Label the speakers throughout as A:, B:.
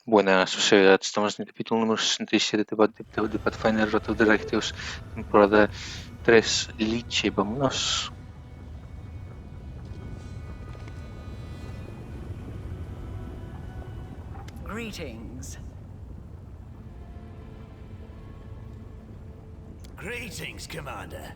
A: Buena sociedad, estamos en el capítulo número 67 de Pathfinder Roto de Rectius, temporada 3, Liche, vámonos.
B: Greetings.
C: Greetings, Commander.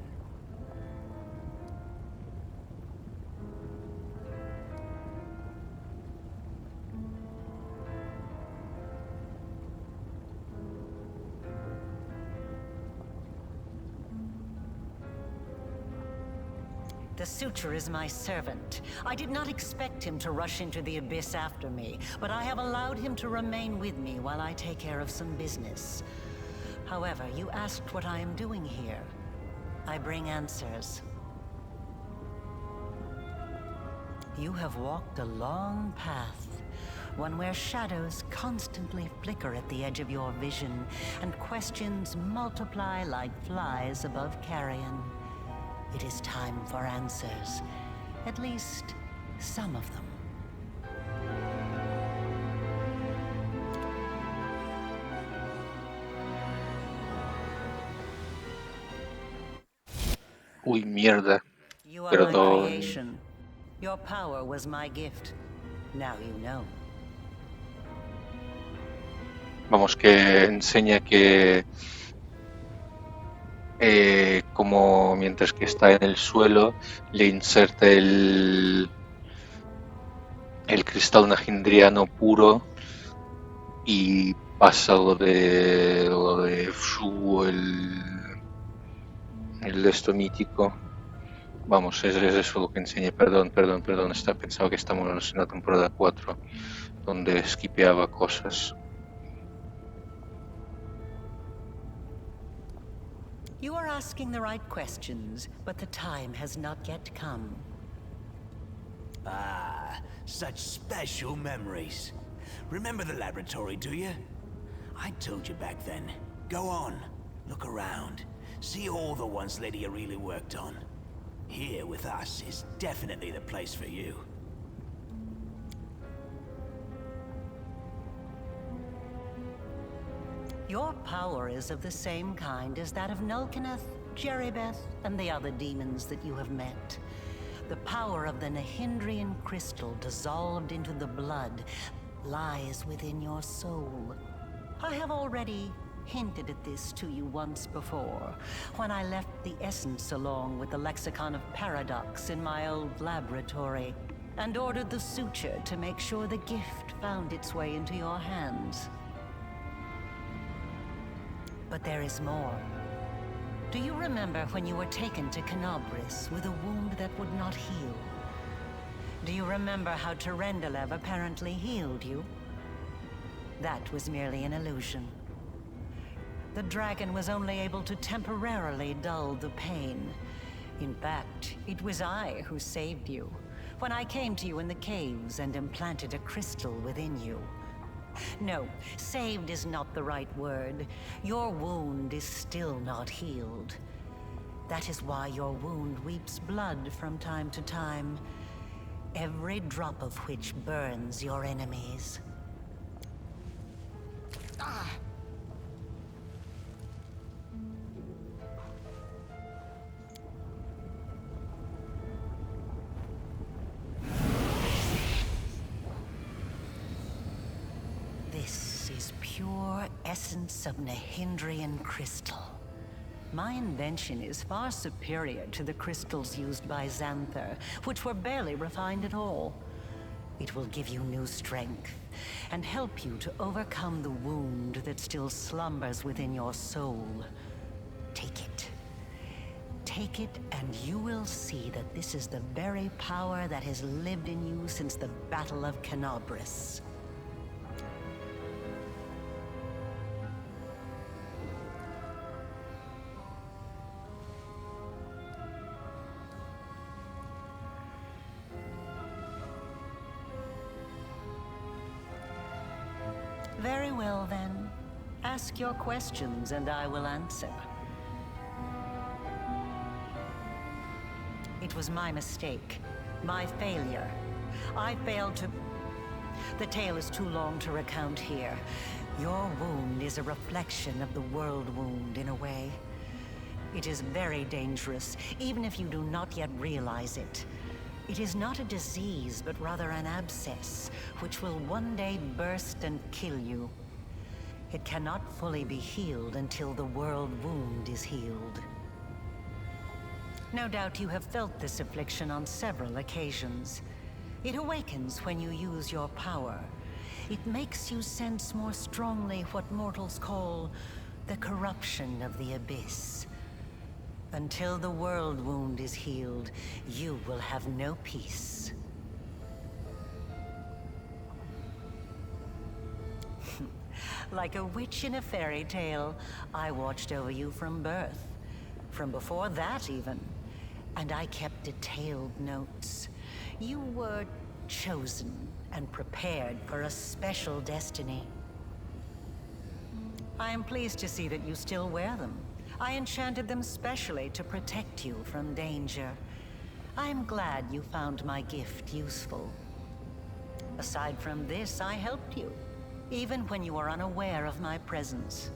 B: The Suture is my servant. I did not expect him to rush into the abyss after me, but I have allowed him to remain with me while I take care of some business. However, you asked what I am doing here. I bring answers. You have walked a long path, one where shadows constantly flicker at the edge of your vision, and questions multiply like flies above carrion. It is time for answers. At least, some of them.
A: Uy, mierda,
B: You are my
A: perdón.
B: creation. Your power was my gift. Now you know.
A: Vamos, que enseña que como mientras que está en el suelo le inserta el cristal najindriano puro y pasa lo de el de esto mítico. Vamos, es eso lo que enseñé. Perdón. Está pensado que estamos en la temporada 4, donde skipeaba cosas.
B: You are asking the right questions, but the time has not yet come.
C: Ah, such special memories. Remember the laboratory, do you? I told you back then. Go on, look around. See all the ones Lydia really worked on. Here with us is definitely the place for you.
B: Your power is of the same kind as that of Nulkeneth, Jeribeth, and the other demons that you have met. The power of the Nahindrian crystal dissolved into the blood lies within your soul. I have already hinted at this to you once before, when I left the essence along with the lexicon of paradox in my old laboratory, and ordered the suture to make sure the gift found its way into your hands. But there is more. Do you remember when you were taken to Canobris with a wound that would not heal? Do you remember how Terendelev apparently healed you? That was merely an illusion. The dragon was only able to temporarily dull the pain. In fact, it was I who saved you, when I came to you in the caves and implanted a crystal within you. No, saved is not the right word. Your wound is still not healed. That is why your wound weeps blood from time to time, every drop of which burns your enemies. This is pure essence of Nahindrian crystal. My invention is far superior to the crystals used by Xanther, which were barely refined at all. It will give you new strength, and help you to overcome the wound that still slumbers within your soul. Take it. Take it, and you will see that this is the very power that has lived in you since the Battle of Canobris. Very well, then. Ask your questions, and I will answer. It was my mistake. My failure. I failed to... The tale is too long to recount here. Your wound is a reflection of the world wound in a way. It is very dangerous, even if you do not yet realize it. It is not a disease, but rather an abscess, which will one day burst and kill you. It cannot fully be healed until the world wound is healed. No doubt you have felt this affliction on several occasions. It awakens when you use your power. It makes you sense more strongly what mortals call the corruption of the abyss. Until the world wound is healed, you will have no peace. Like a witch in a fairy tale, I watched over you from birth. From before that, even. And I kept detailed notes. You were chosen and prepared for a special destiny. I am pleased to see that you still wear them. I enchanted them specially to protect you from danger. I'm glad you found my gift useful. Aside from this, I helped you, even when you were unaware of my presence.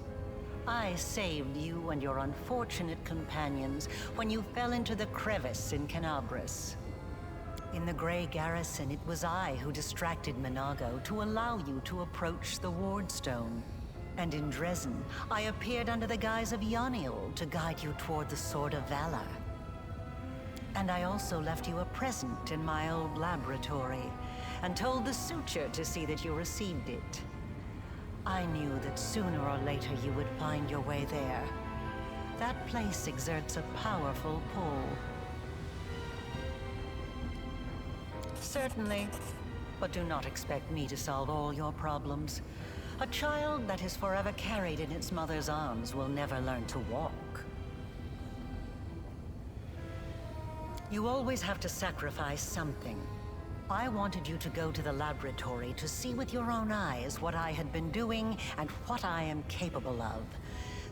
B: I saved you and your unfortunate companions when you fell into the crevice in Canabris. In the Grey Garrison, it was I who distracted Minago to allow you to approach the Wardstone. And in Dresden, I appeared under the guise of Yaniel to guide you toward the Sword of Valor. And I also left you a present in my old laboratory, and told the Suture to see that you received it. I knew that sooner or later you would find your way there. That place exerts a powerful pull. Certainly, but do not expect me to solve all your problems. A child that is forever carried in its mother's arms will never learn to walk. You always have to sacrifice something. I wanted you to go to the laboratory to see with your own eyes what I had been doing and what I am capable of,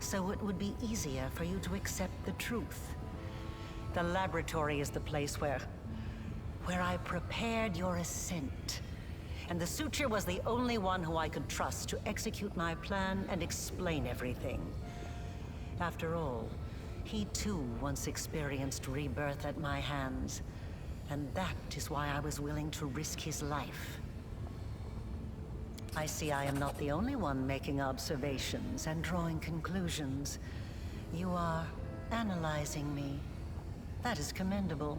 B: so it would be easier for you to accept the truth. The laboratory is the place where I prepared your ascent. And the Suture was the only one who I could trust to execute my plan and explain everything. After all, he too once experienced rebirth at my hands, and that is why I was willing to risk his life. I see I am not the only one making observations and drawing conclusions. You are analyzing me. That is commendable.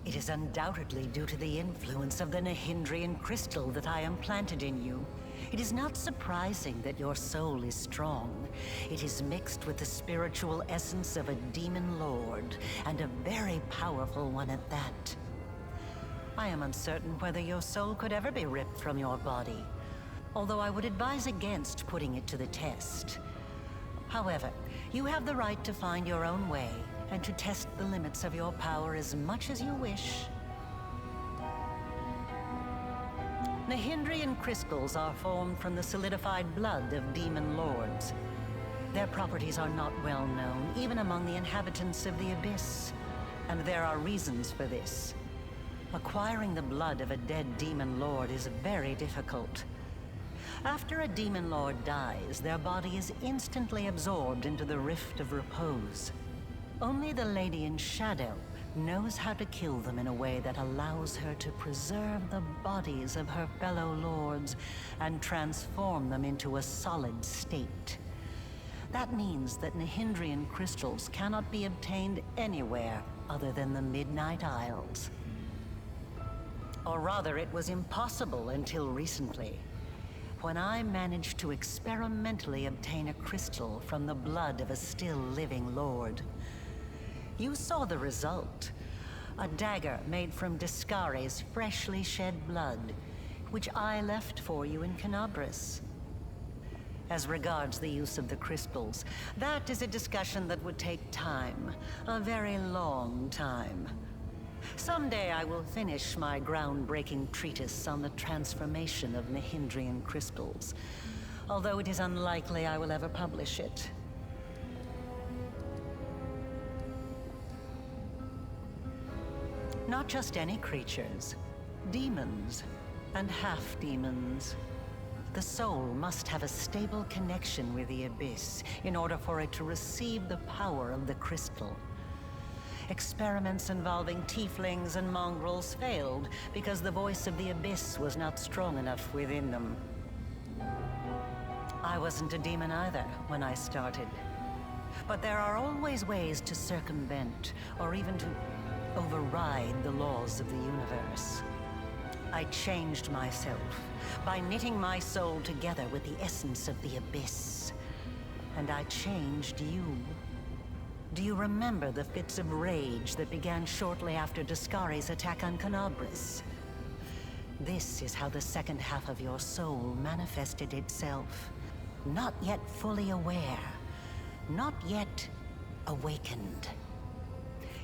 B: It is undoubtedly due to the influence of the Nahindrian crystal that I implanted in you. It is not surprising that your soul is strong. It is mixed with the spiritual essence of a demon lord, and a very powerful one at that. I am uncertain whether your soul could ever be ripped from your body, although I would advise against putting it to the test. However, you have the right to find your own way, and to test the limits of your power as much as you wish. Nahindrian crystals are formed from the solidified blood of demon lords. Their properties are not well known, even among the inhabitants of the Abyss. And there are reasons for this. Acquiring the blood of a dead demon lord is very difficult. After a demon lord dies, their body is instantly absorbed into the Rift of Repose. Only the Lady in Shadow knows how to kill them in a way that allows her to preserve the bodies of her fellow lords and transform them into a solid state. That means that Nahindrian crystals cannot be obtained anywhere other than the Midnight Isles. Or rather, it was impossible until recently, when I managed to experimentally obtain a crystal from the blood of a still living lord. You saw the result. A dagger made from Discare's freshly shed blood, which I left for you in Canabris. As regards the use of the crystals, that is a discussion that would take time. A very long time. Someday I will finish my groundbreaking treatise on the transformation of Nahindrian crystals, although it is unlikely I will ever publish it. Not just any creatures, demons and half-demons. The soul must have a stable connection with the Abyss in order for it to receive the power of the crystal. Experiments involving tieflings and mongrels failed because the voice of the Abyss was not strong enough within them. I wasn't a demon either when I started. But there are always ways to circumvent, or even to override the laws of the universe. I changed myself by knitting my soul together with the essence of the Abyss. And I changed you. Do you remember the fits of rage that began shortly after Discari's attack on Canobris? This is how the second half of your soul manifested itself. Not yet fully aware. Not yet awakened.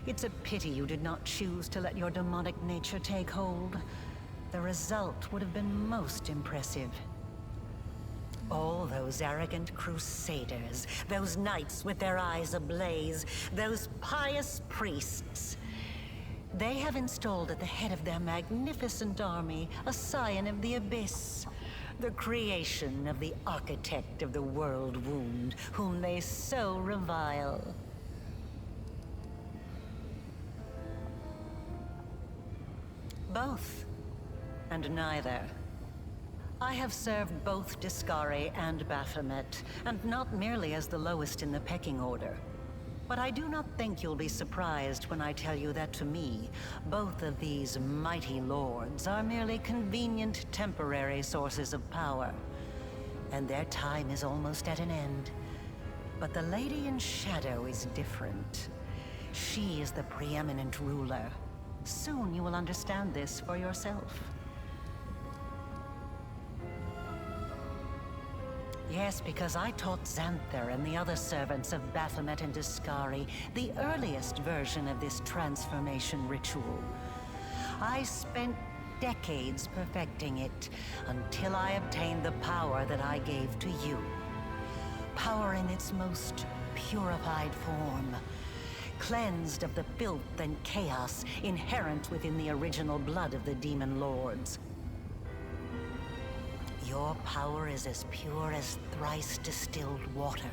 B: It's a pity you did not choose to let your demonic nature take hold. The result would have been most impressive. All those arrogant crusaders, those knights with their eyes ablaze, those pious priests. They have installed at the head of their magnificent army a scion of the Abyss, the creation of the architect of the world wound, whom they so revile. Both, and neither. I have served both Discari and Baphomet, and not merely as the lowest in the pecking order. But I do not think you'll be surprised when I tell you that to me, both of these mighty lords are merely convenient temporary sources of power. And their time is almost at an end. But the Lady in Shadow is different. She is the preeminent ruler. Soon you will understand this for yourself. Yes, because I taught Xanther and the other servants of Baphomet and Discari the earliest version of this transformation ritual. I spent decades perfecting it until I obtained the power that I gave to you. Power in its most purified form, cleansed of the filth and chaos inherent within the original blood of the demon lords. Your power is as pure as thrice distilled water,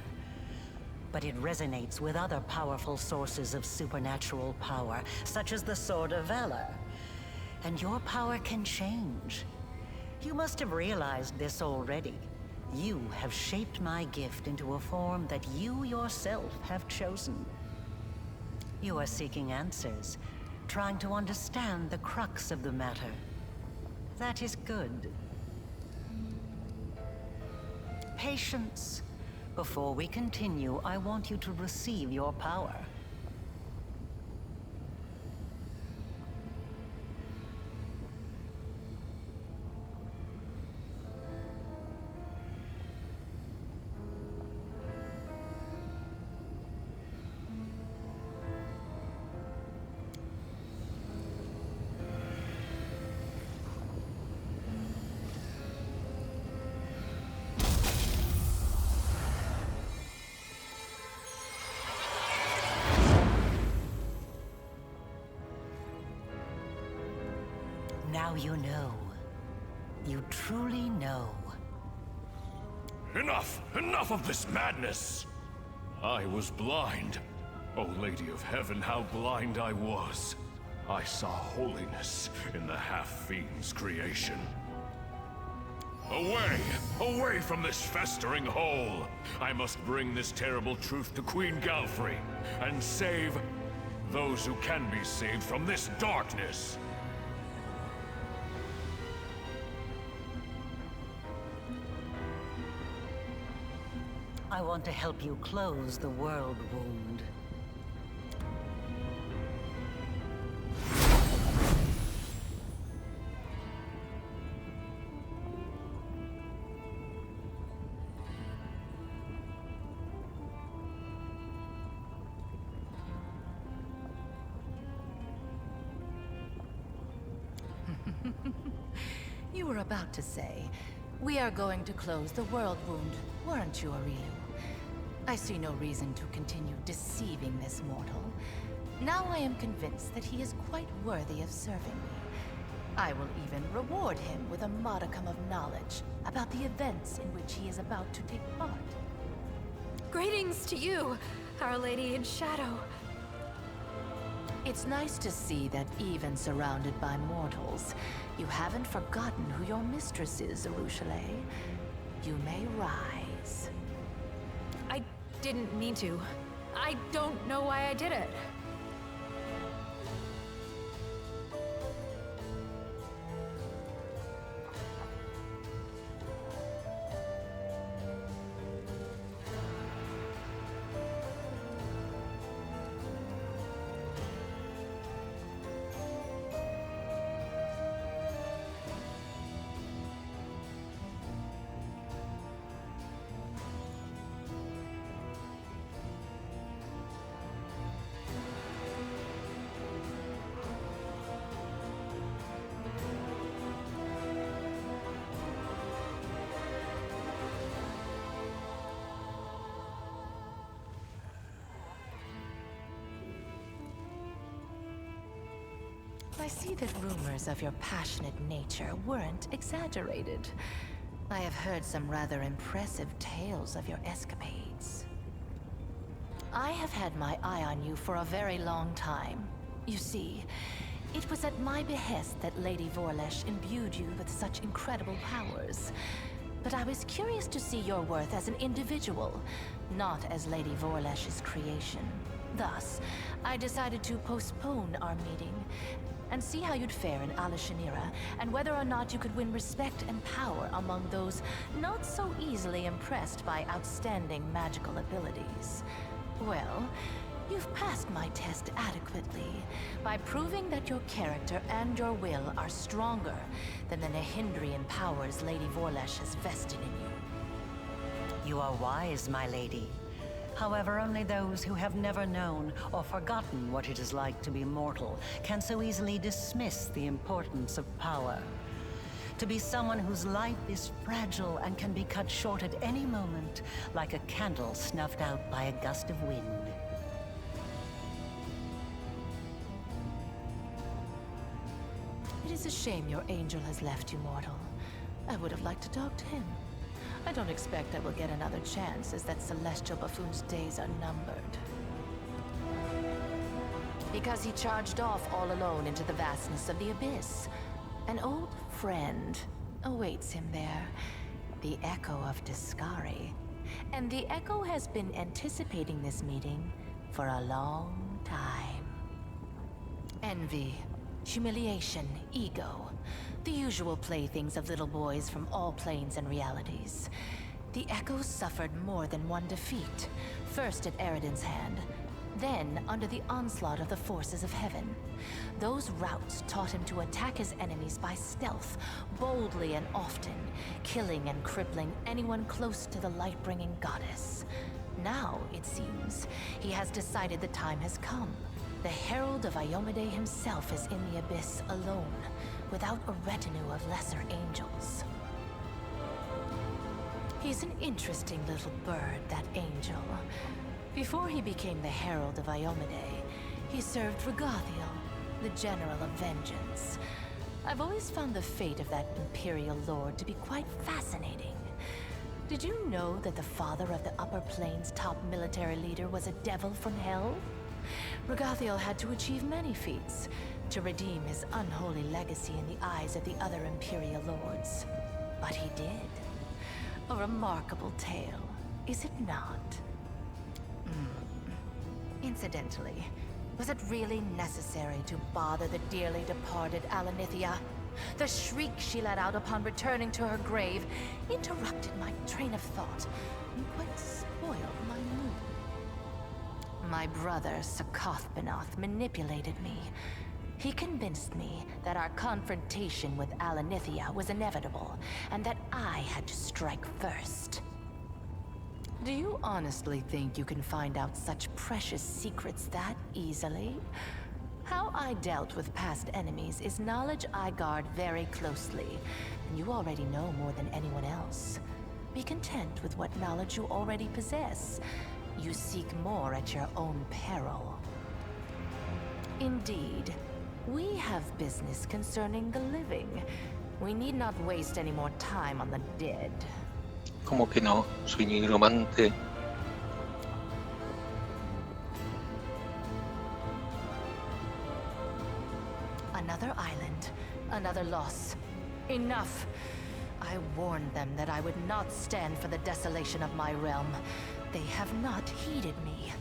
B: but it resonates with other powerful sources of supernatural power, such as the Sword of Valor. And your power can change. You must have realized this already. You have shaped my gift into a form that you yourself have chosen. You are seeking answers, trying to understand the crux of the matter. That is good. Patience. Before we continue, I want you to receive your power. Now you know. You truly know.
D: Enough! Enough of this madness! I was blind. O Lady of Heaven, how blind I was. I saw holiness in the half-fiend's creation. Away! Away from this festering hole! I must bring this terrible truth to Queen Galfrey, and save those who can be saved from this darkness!
B: I want to help you close the world wound.
E: You were about to say, we are going to close the world wound, weren't you, Aureliu? I see no reason to continue deceiving this mortal. Now I am convinced that he is quite worthy of serving me. I will even reward him with a modicum of knowledge about the events in which he is about to take part.
F: Greetings to you, Our Lady in Shadow.
E: It's nice to see that even surrounded by mortals, you haven't forgotten who your mistress is, Arushale. You may rise.
F: I didn't mean to. I don't know why I did it.
E: I see that rumors of your passionate nature weren't exaggerated. I have heard some rather impressive tales of your escapades. I have had my eye on you for a very long time. You see, it was at my behest that Lady Vorlesh imbued you with such incredible powers. But I was curious to see your worth as an individual, not as Lady Vorlesh's creation. Thus, I decided to postpone our meeting and see how you'd fare in Alashanira, and whether or not you could win respect and power among those not so easily impressed by outstanding magical abilities. Well, you've passed my test adequately by proving that your character and your will are stronger than the Nehindrian powers Lady Vorlesh has vested in you.
B: You are wise, my lady. However, only those who have never known or forgotten what it is like to be mortal can so easily dismiss the importance of power. To be someone whose life is fragile and can be cut short at any moment, like a candle snuffed out by a gust of wind.
E: It is a shame your angel has left you, mortal. I would have liked to talk to him. I don't expect I will get another chance, as that celestial buffoon's days are numbered. Because he charged off all alone into the vastness of the abyss. An old friend awaits him there, the Echo of Discari. And the Echo has been anticipating this meeting for a long time. Envy, humiliation, ego. The usual playthings of little boys from all planes and realities. The Echo suffered more than one defeat. First at Eridan's hand, then under the onslaught of the forces of heaven. Those routes taught him to attack his enemies by stealth, boldly and often, killing and crippling anyone close to the light-bringing goddess. Now, it seems, he has decided the time has come. The Herald of Iomade himself is in the abyss alone, without a retinue of lesser angels. He's an interesting little bird, that angel. Before he became the Herald of Iomade, he served Regathiel, the General of Vengeance. I've always found the fate of that Imperial Lord to be quite fascinating. Did you know that the father of the Upper Plains' top military leader was a devil from hell? Regathiel had to achieve many feats to redeem his unholy legacy in the eyes of the other Imperial Lords. But he did. A remarkable tale, is it not? Incidentally, was it really necessary to bother the dearly departed Alanithia? The shriek she let out upon returning to her grave interrupted my train of thought and quite spoiled my mood. My brother, Sakothbenoth, manipulated me. He convinced me that our confrontation with Alanithia was inevitable, and that I had to strike first. Do you honestly think you can find out such precious secrets that easily? How I dealt with past enemies is knowledge I guard very closely, and you already know more than anyone else. Be content with what knowledge you already possess. You seek more at your own peril. Indeed. We have business concerning the living. We need not waste any more time on the dead.
A: ¿Cómo que no? Soy nigromante.
E: Another island, another loss. Enough! I warned them that I would not stand for the desolation of my realm. They have not heeded me,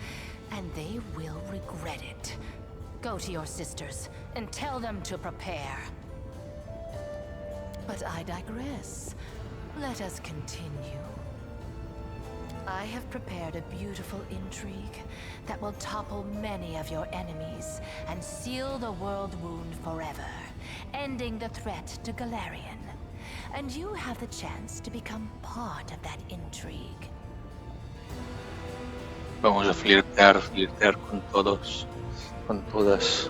E: and they will regret it. Go to your sisters, and tell them to prepare. But I digress. Let us continue. I have prepared a beautiful intrigue that will topple many of your enemies and seal the world wound forever, ending the threat to Galarian. And you have the chance to become part of that intrigue.
A: Vamos a flirtear con todos, con todas.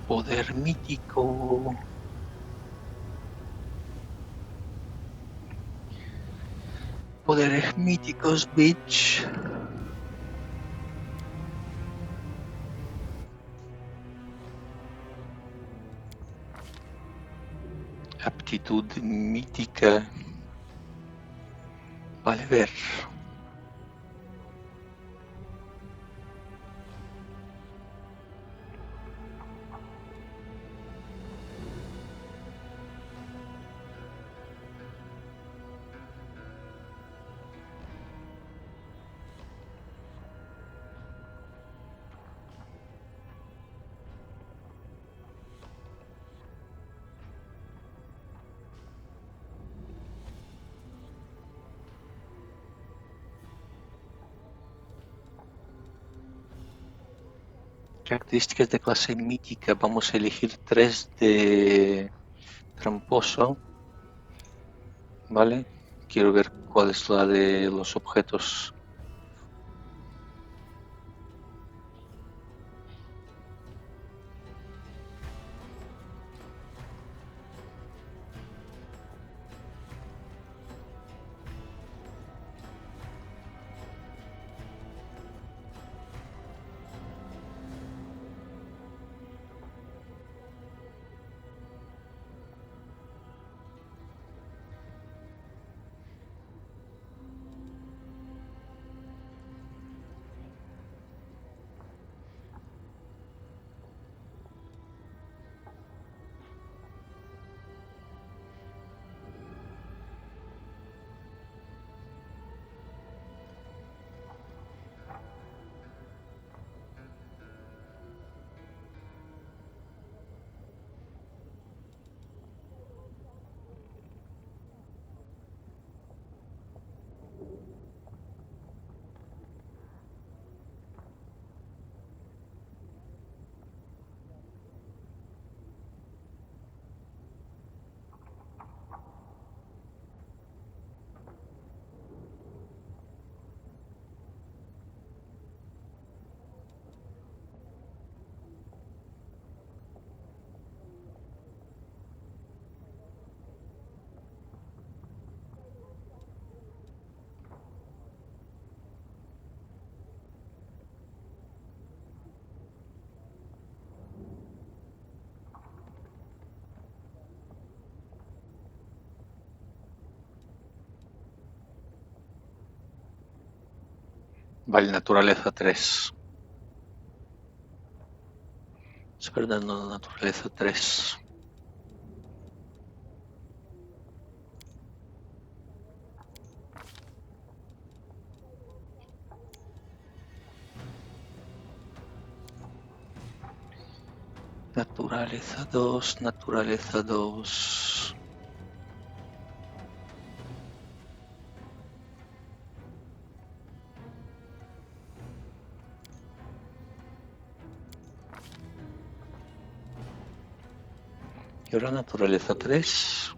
A: Poder mítico. Poderes míticos, bitch. Aptitud mítica. Vale, ver. Características de clase mítica. Vamos a elegir 3 de tramposo. ¿Vale? Quiero ver cuál es la de los objetos. Vale, naturaleza 3. Es verdad, no, naturaleza 3. Naturaleza 2, naturaleza 2. Y ahora naturaleza 3.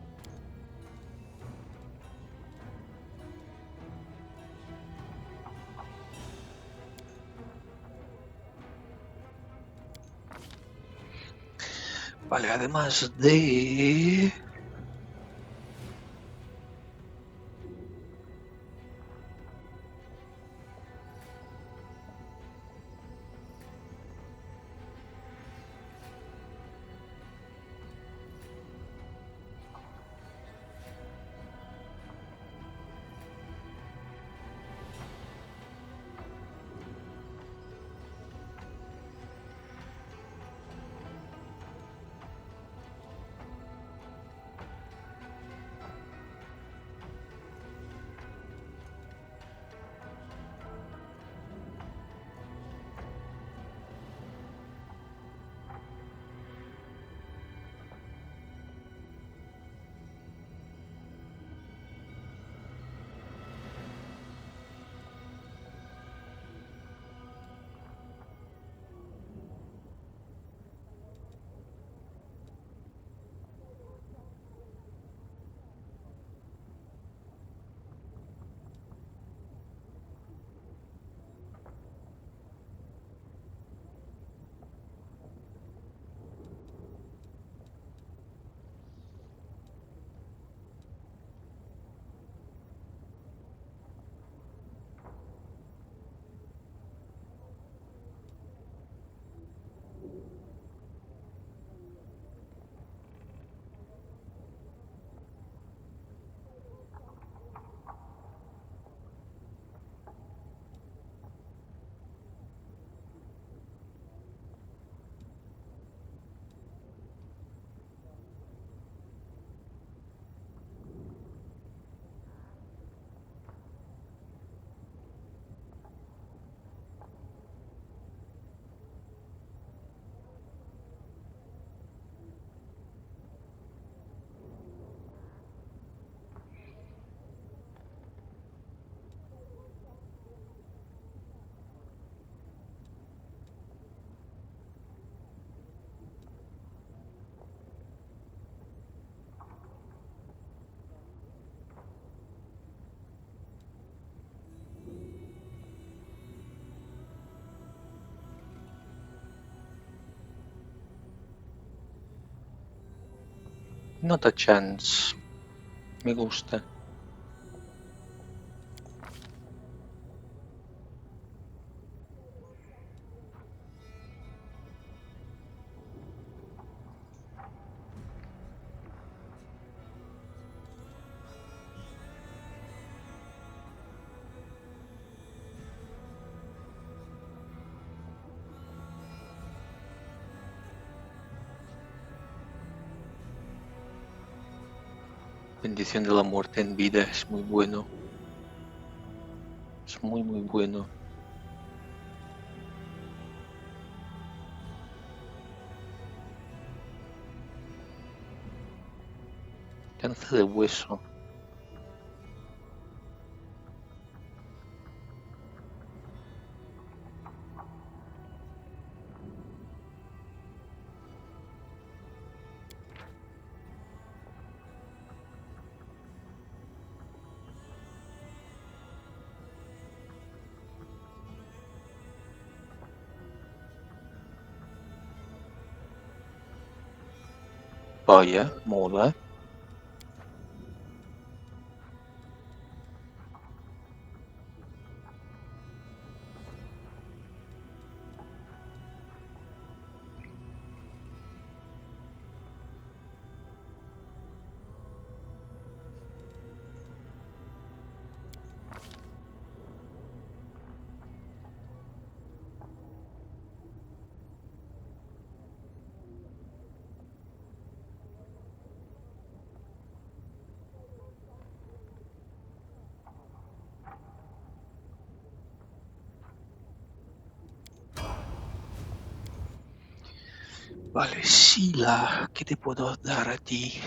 A: Vale, además de... Not a chance. Me gusta. Bendición de la muerte en vida es muy bueno. Es muy muy bueno. Danza de hueso. Vaya, mola. Vale, Sila, ¿qué te puedo dar a ti?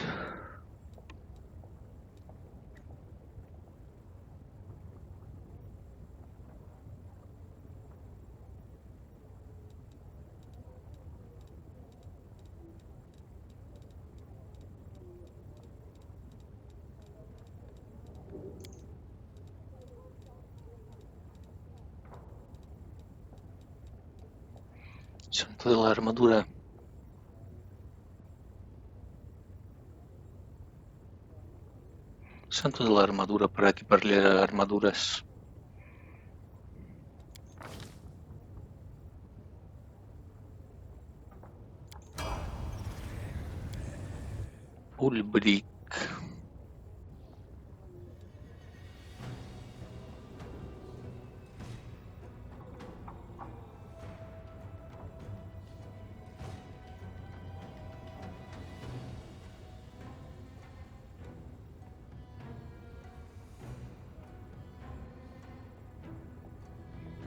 A: Santo de la armadura. Santo de la armadura para equiparle armaduras. Ulbrick.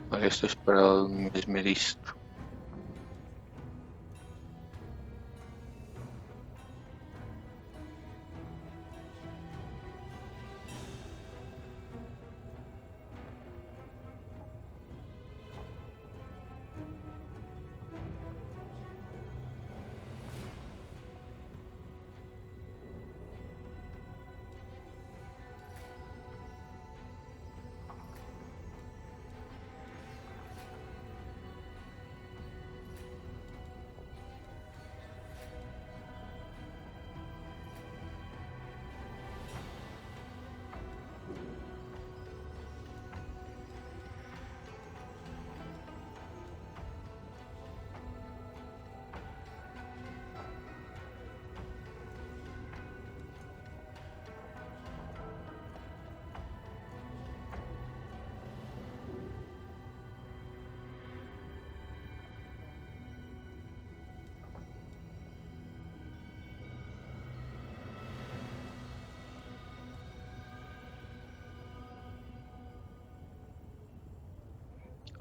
A: Vale, esto es para el mesmerista.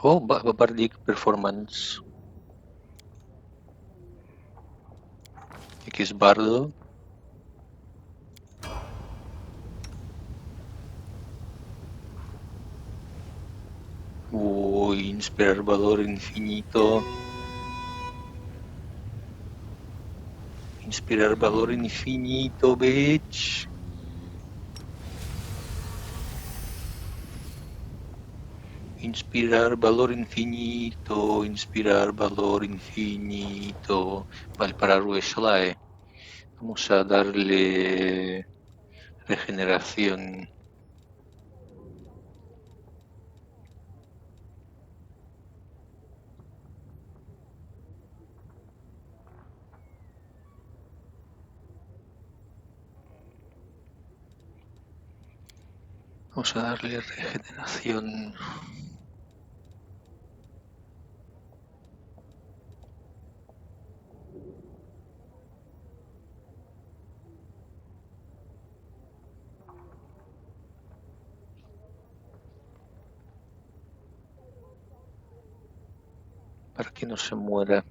A: Oh, Bardic Performance. X Bardo. Uy, inspirar valor infinito. Inspirar valor infinito, bitch. Inspirar valor infinito. Inspirar valor infinito. Vale, para Rueshalae. Vamos a darle regeneración. Vamos a darle regeneración. Para que no se muera.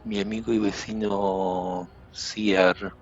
A: Mi amigo y vecino Ciar.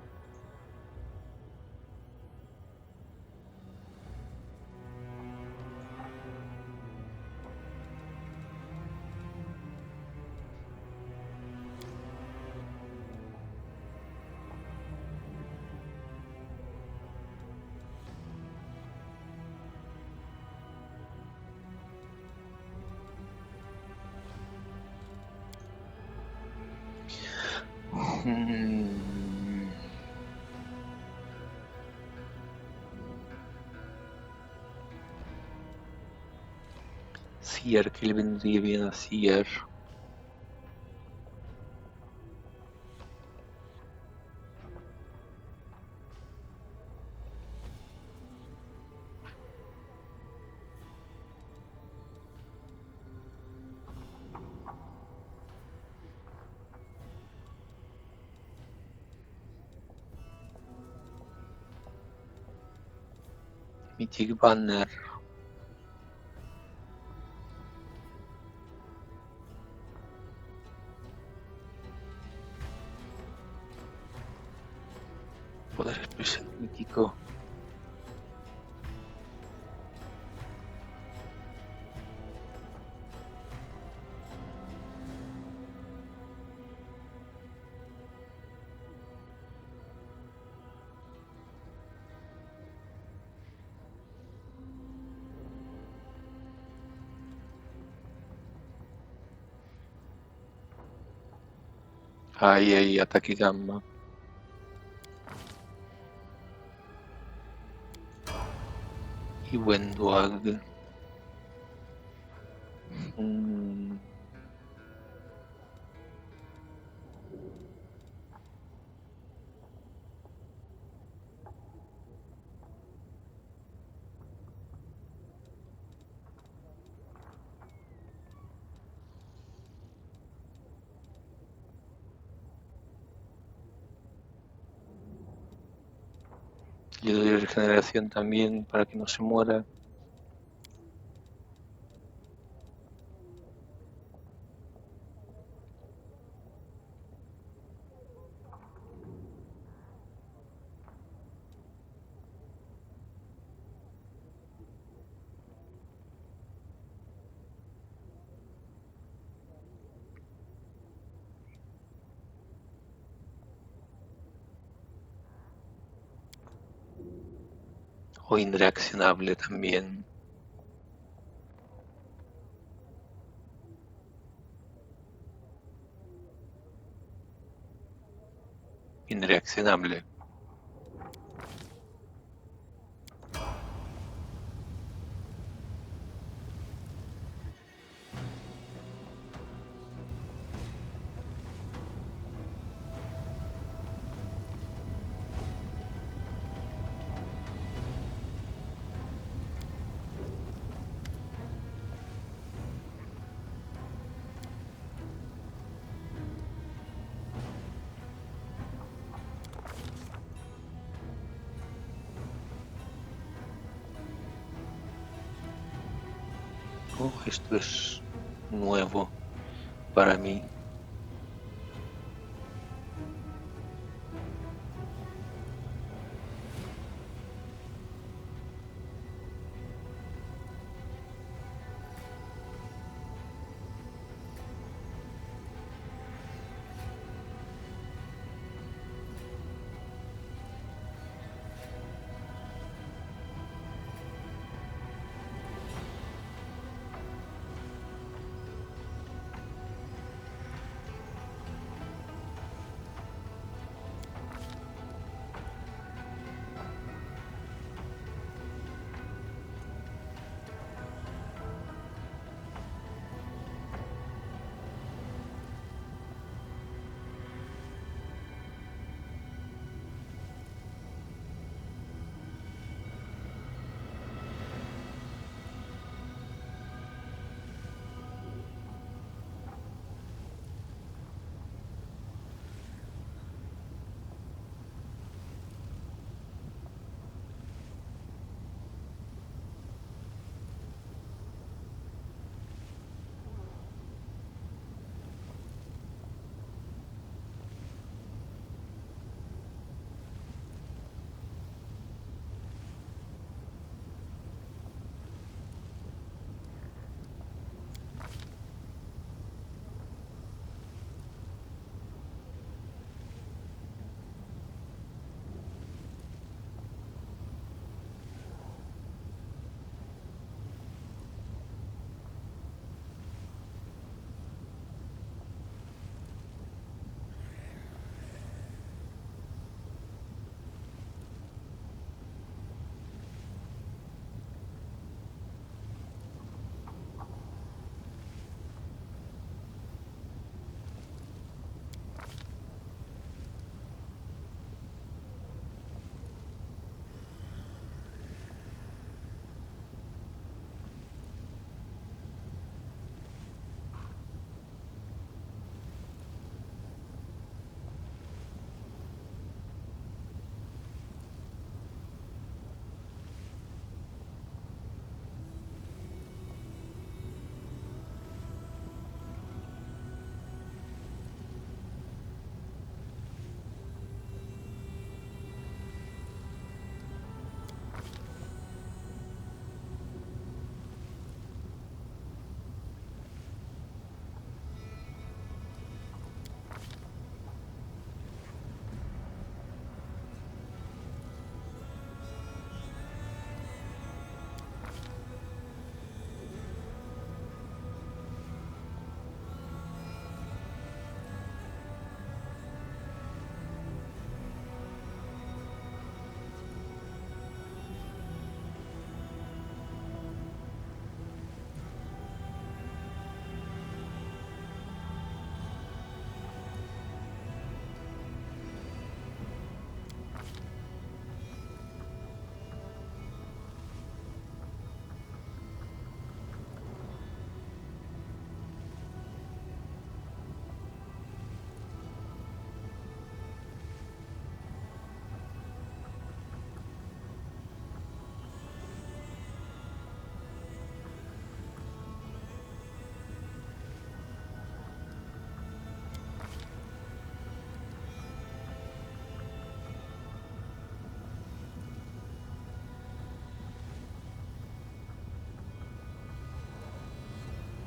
A: Ciar, ¿qué le vendría bien a Ciar? Mythic Banner. Poder especial mítico. Ahí, ataque gamma. Y Wenduag. Le doy regeneración también para que no se muera. O inreaccionable también. Inreaccionable. Oh, esto es nuevo para mí.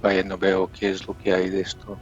A: Vaya, no veo qué es lo que hay de esto.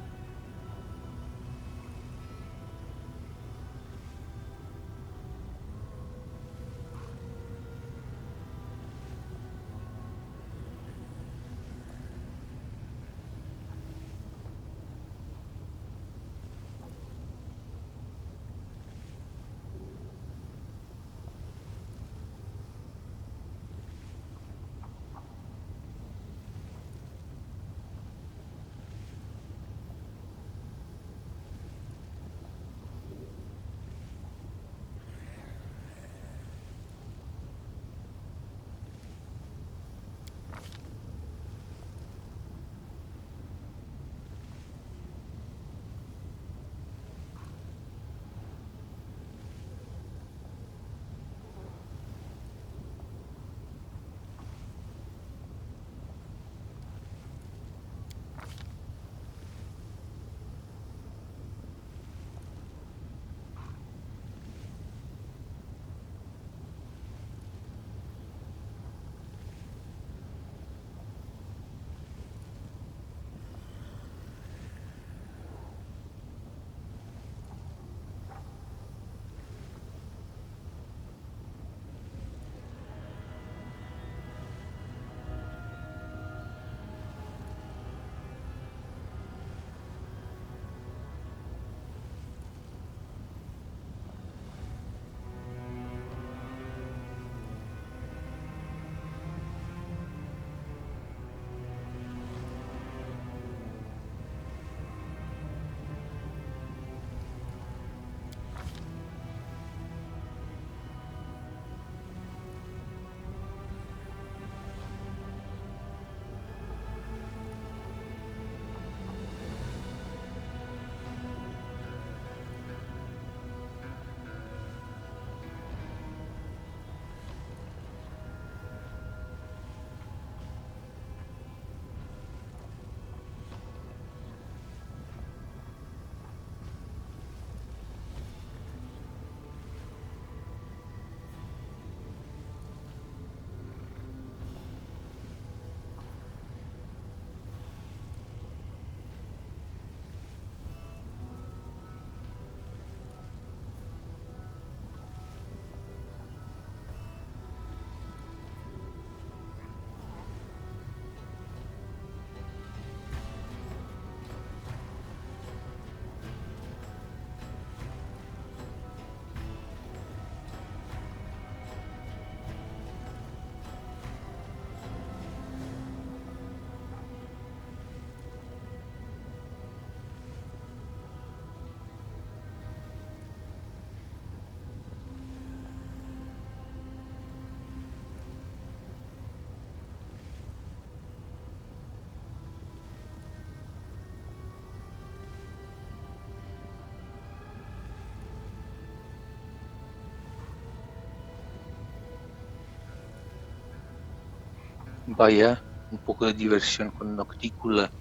A: Vaya, un poco de diversión con Noctícula.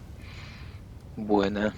A: Buena.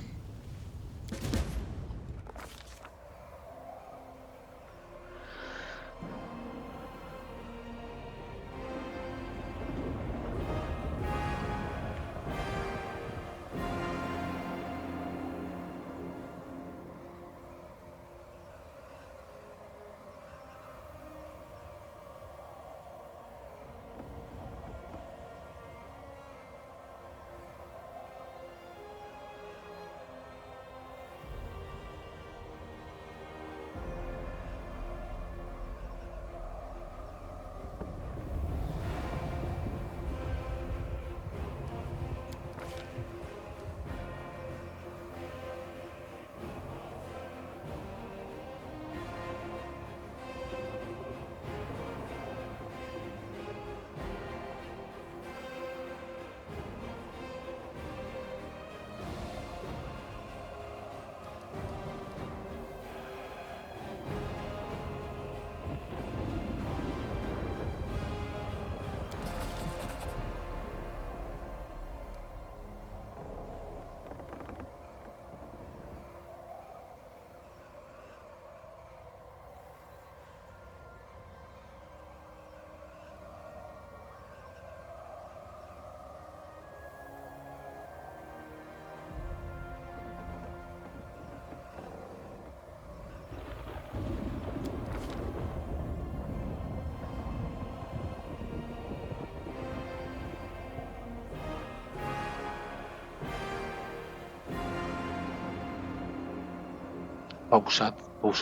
A: pausad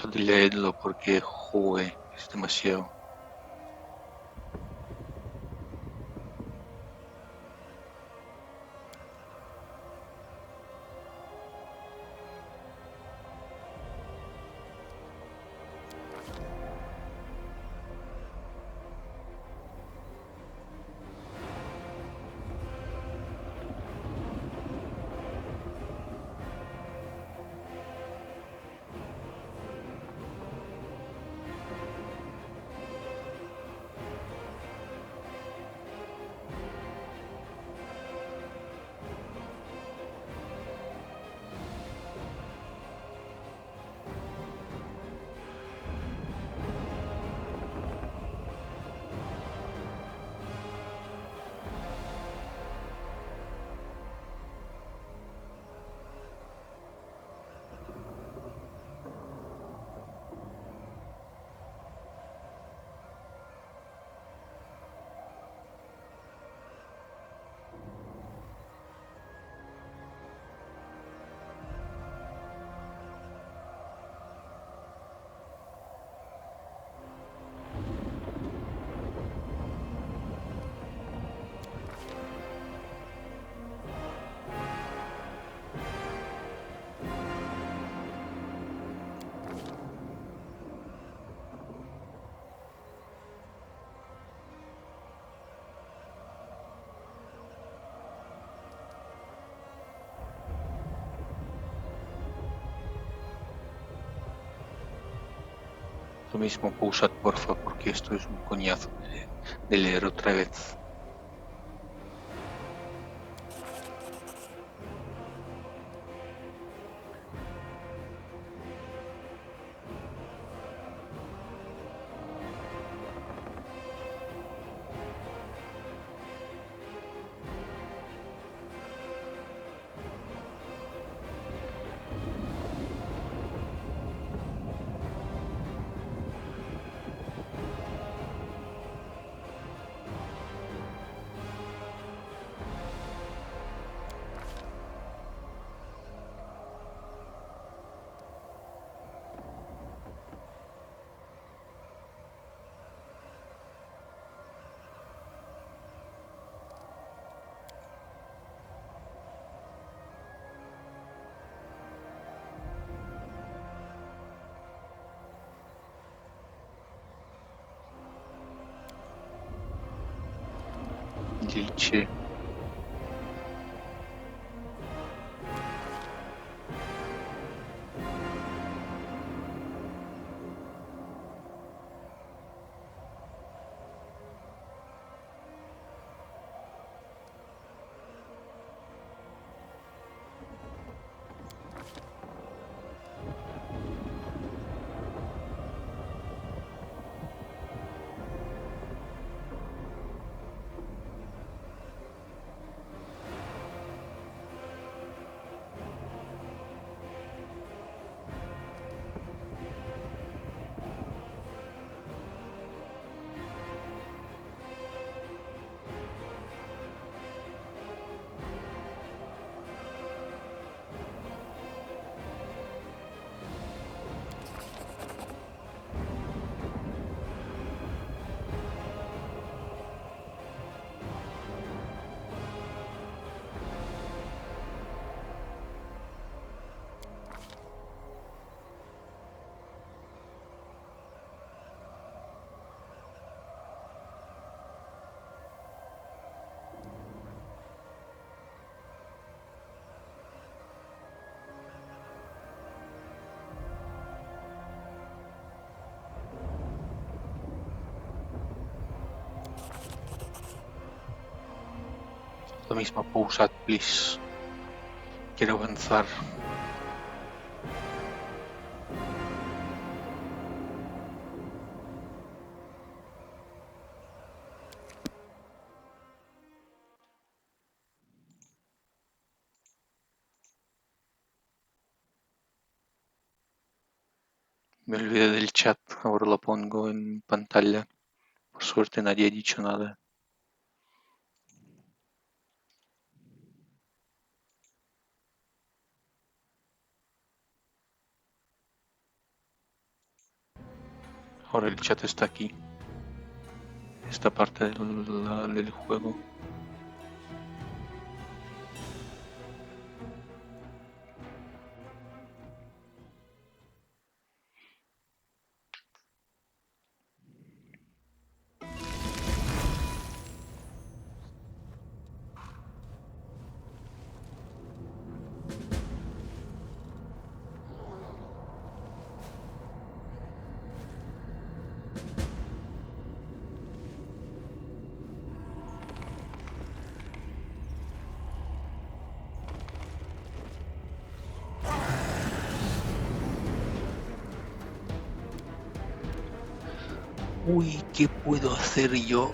A: de leerlo porque, joder, es demasiado. Lo mismo, pausad porfa, porque esto es un coñazo de leer otra vez. Dice, lo mismo, pausad, please. Quiero avanzar. Me olvidé del chat, ahora lo pongo en pantalla. Por suerte nadie ha dicho nada. Ahora el chat está aquí. Esta parte del juego. Uy, ¿qué puedo hacer yo?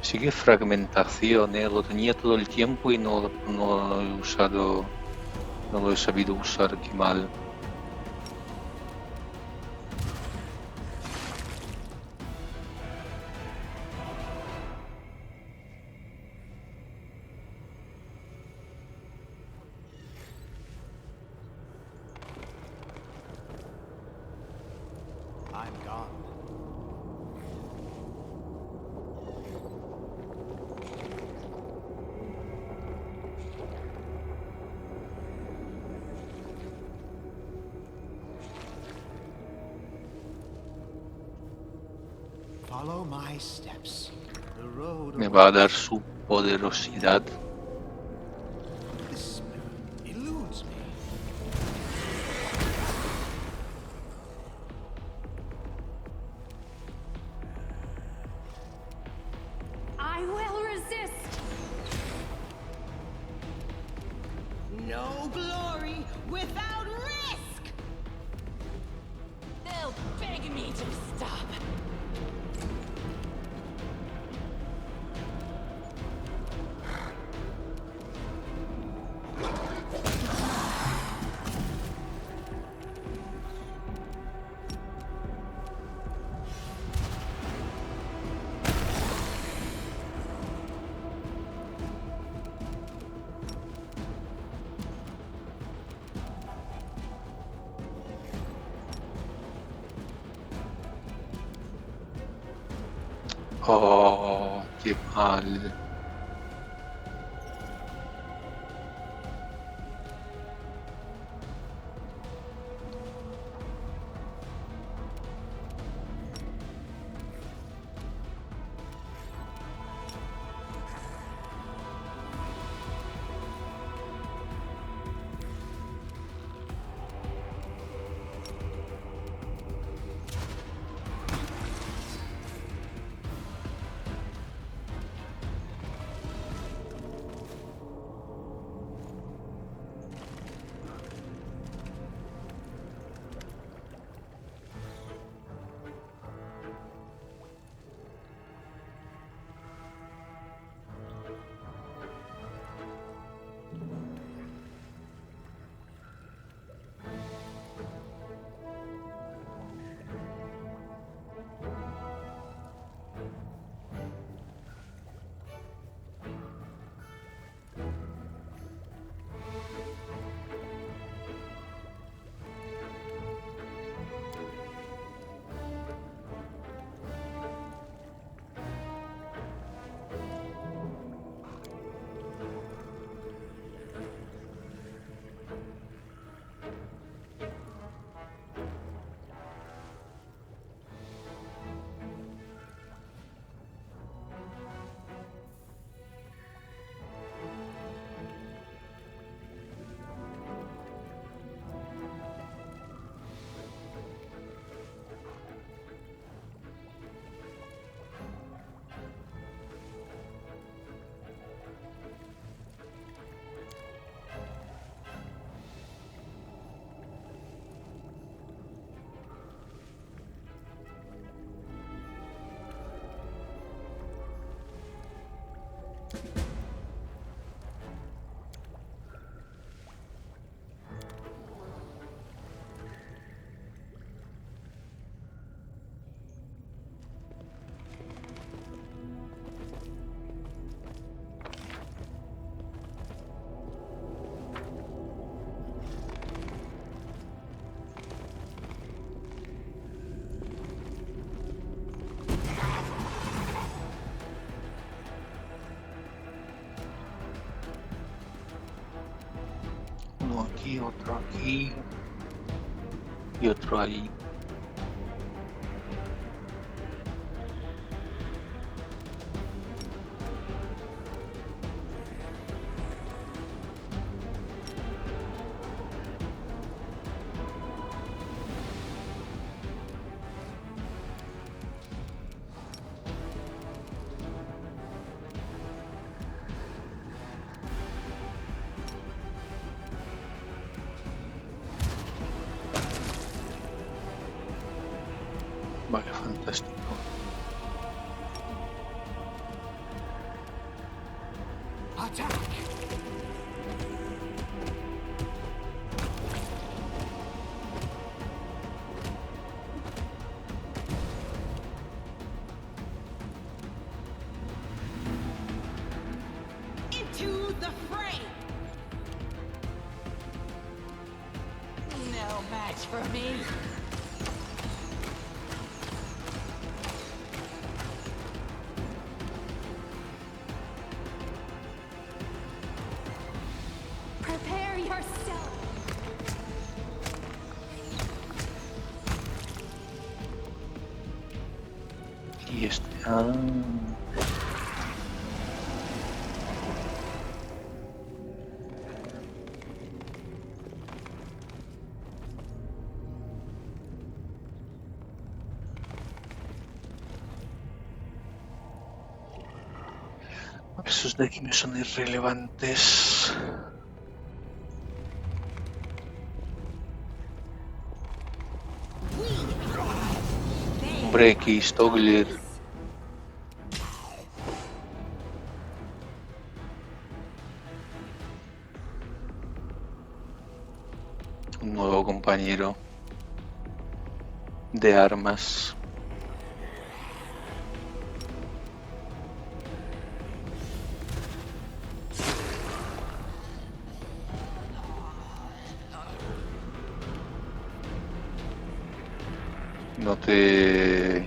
A: Sigue fragmentación, lo tenía todo el tiempo y no lo he usado, no lo he sabido usar, qué mal.
C: I'm gone. Follow my steps. The road
A: Me va a dar
C: awaits.
A: su poderosidad.
C: This spirit eludes me.
F: I will resist!
G: No glory without risk!
F: They'll beg me to stop.
A: Oh, qué mal. otro aquí y otro ahí. Vale, fantástico.
C: Attack!
G: Into the fray! No match for me. Prepare yourself.
A: Y este... Esos de aquí me son irrelevantes. Hombre, aquí Stogler. Un nuevo compañero de armas. No te...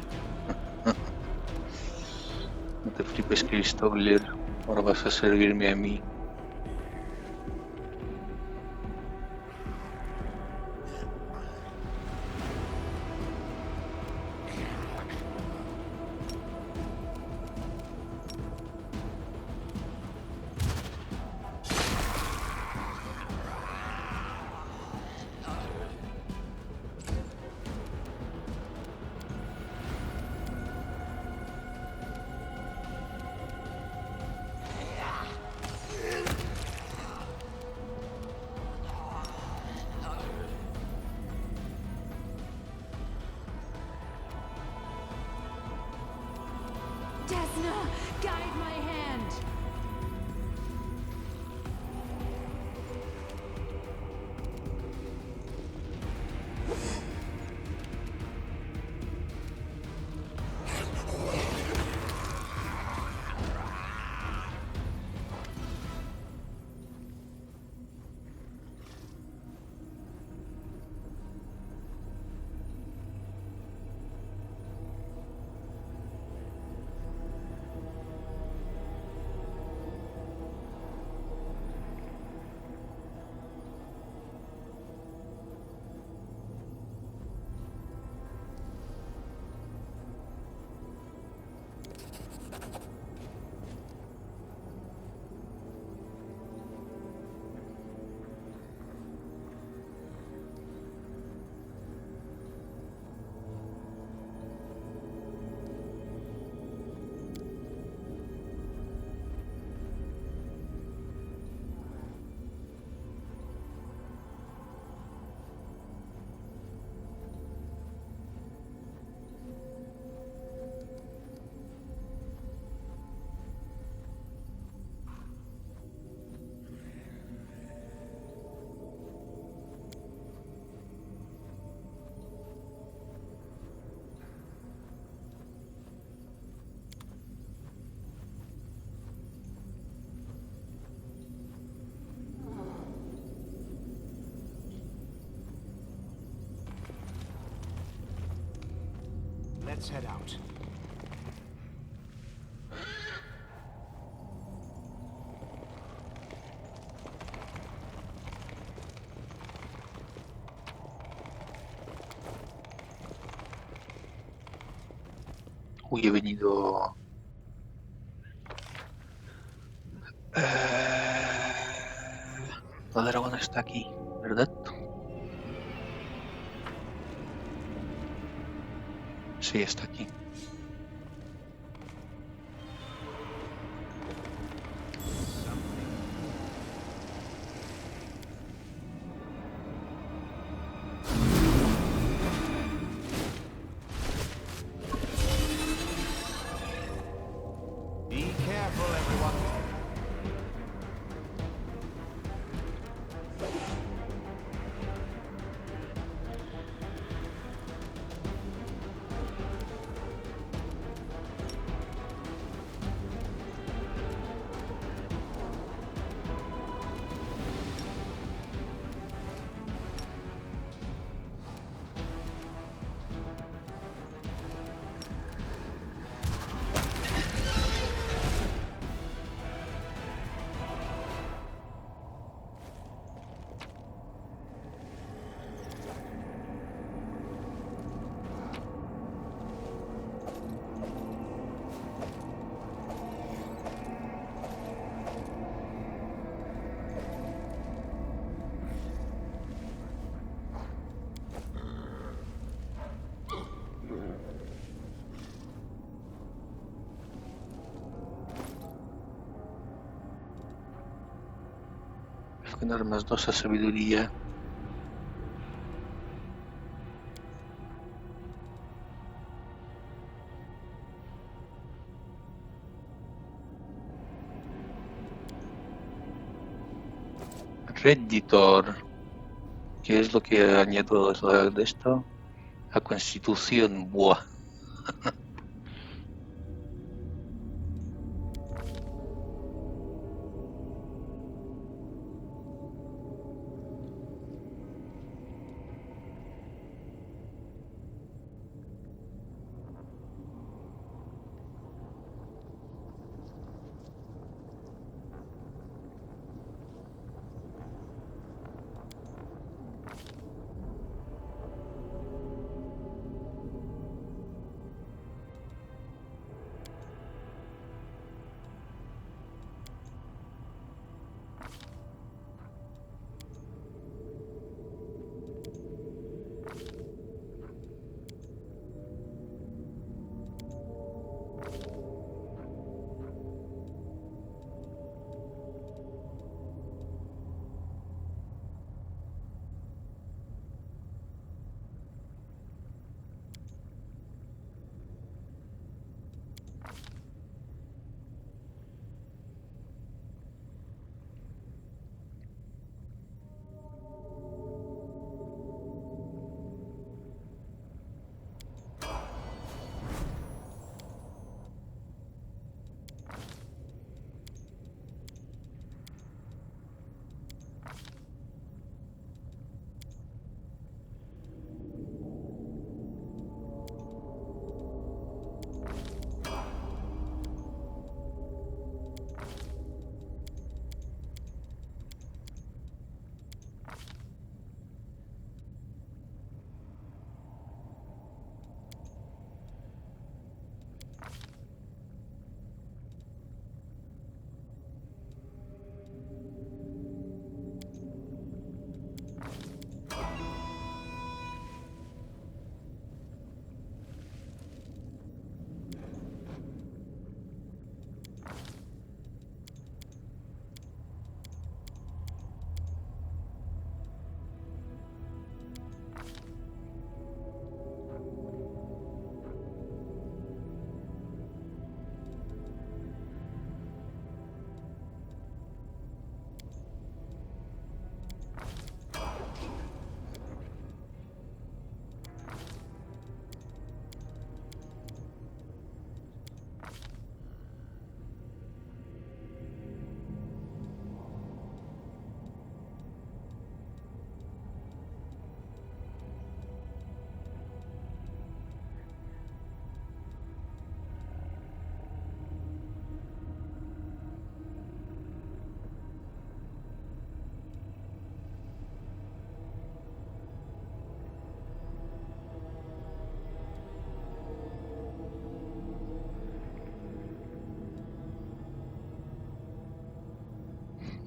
A: No te flipes, Stogler. Ahora vas a servirme a mí.
G: Desna, guide my hand.
C: Let's head out.
A: Uy, he venido... La dragona está aquí, ¿verdad? Sí, está aquí.
C: Be careful, everyone.
A: Ganar más 2 a sabiduría. Redditor. ¿Qué es lo que añado de esto? A constitución. Buah.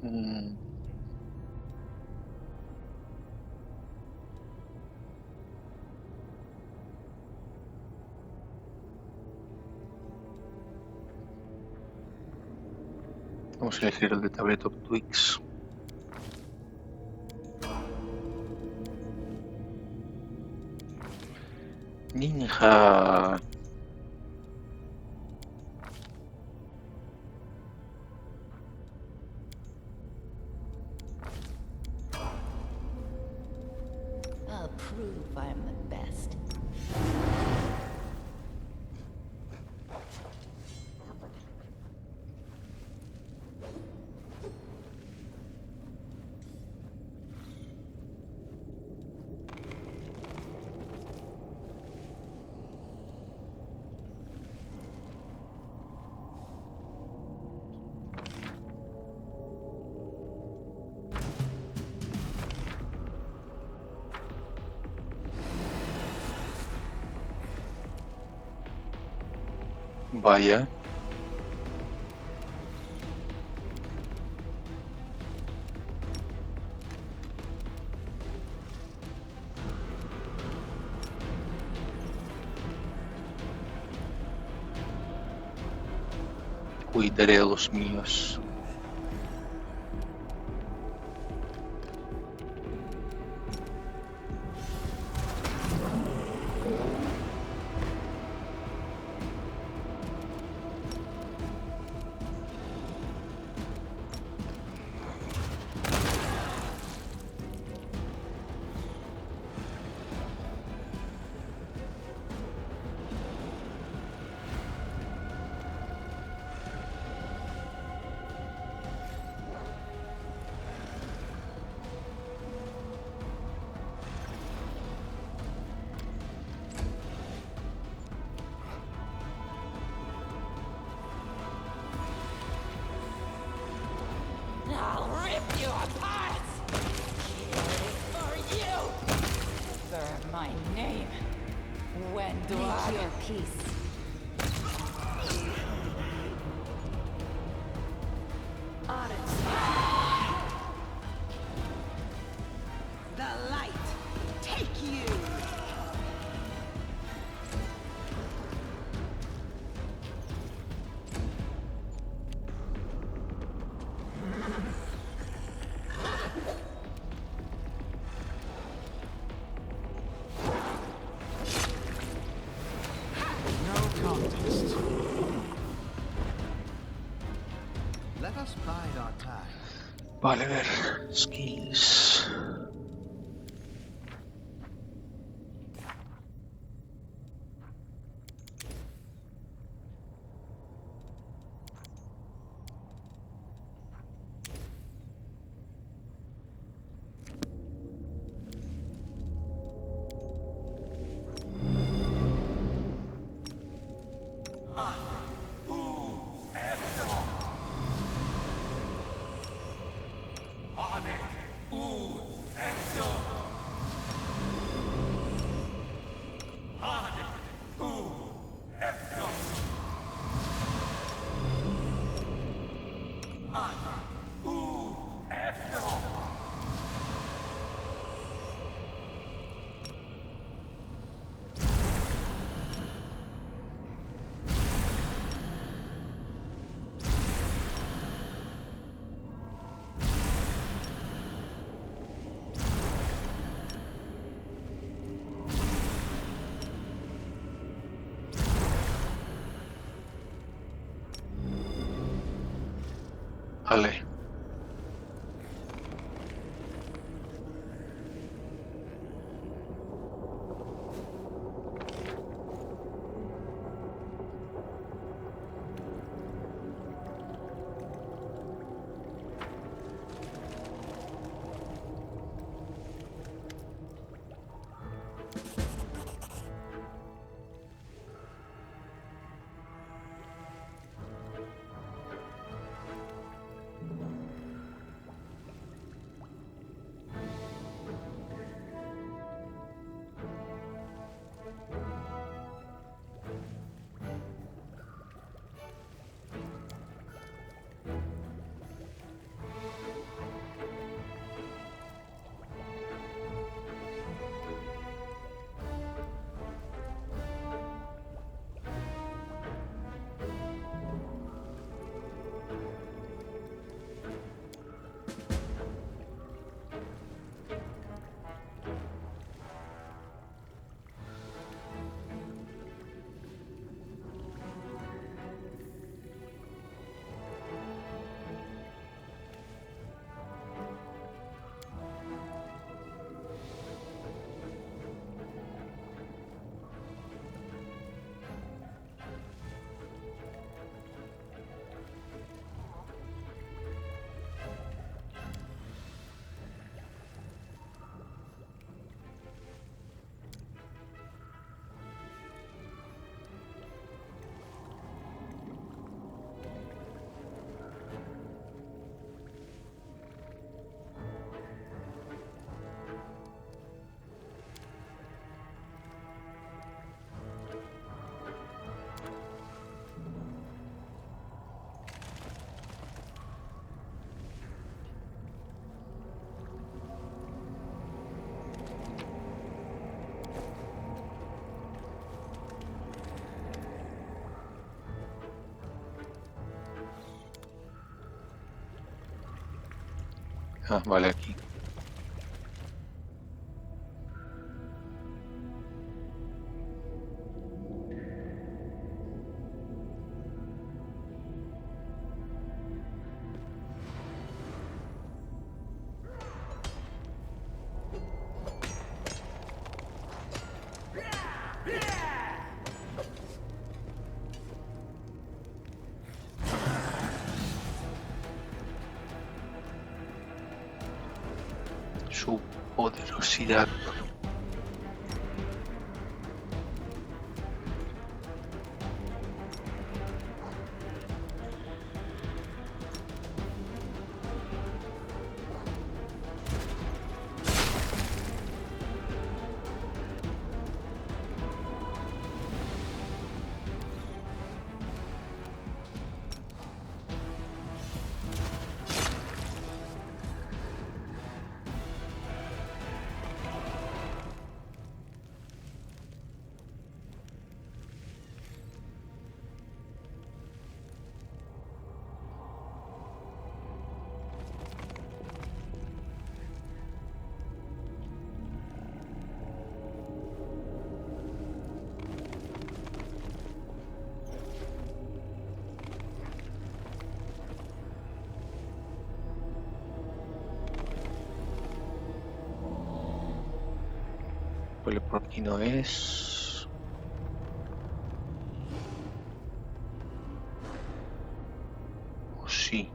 A: Mm, Vamos a elegir el de Tablet of Twigs. Ninja.
E: I'll prove I'm the best.
A: Vaya. Cuidaré a los míos.
G: I'll rip you apart! For you! For my name. When do I...
E: Make your peace.
G: The light! Take you!
C: No contest. Let us bide our time.
A: Vale, a ver. Skills. Vale. Ah, vale, aquí. Su poderosidad. Vale, por aquí no es. O sí.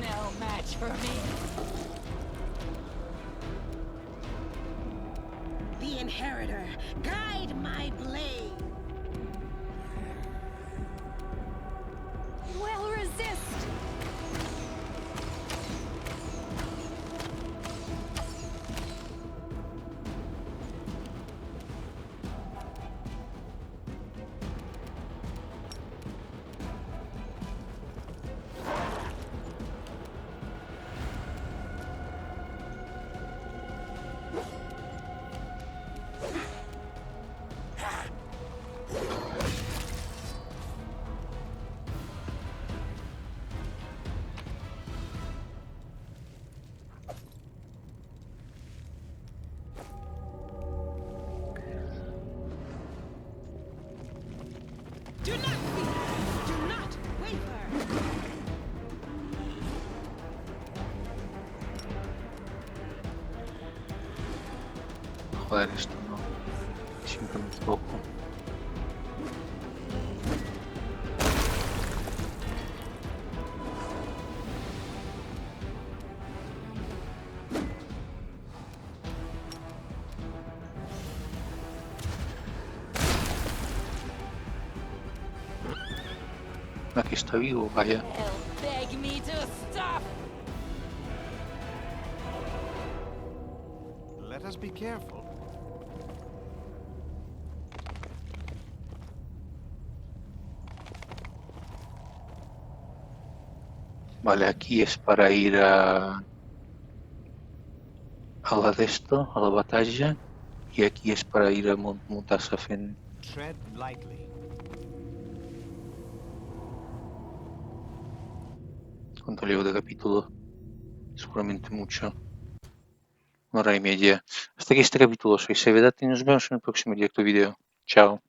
G: No match for me. The Inheritor, guide my blade.
F: Well, resist!
G: Do not fear. Do not waver.
A: Joder, esto no. Siempre me equivoco. Aquí está vivo, vaya.
G: They'll beg me to stop.
H: Let us be careful.
A: Vale, aquí es para ir a la de esto, a la batalla. Y aquí es para ir a Mutasafen.
H: Tread lightly.
A: ¿Cuánto llevo de capítulo? Seguramente mucho. Una hora y media. Hasta aquí este capítulo. Soy Sevedat y nos vemos en el próximo directo video. Chao.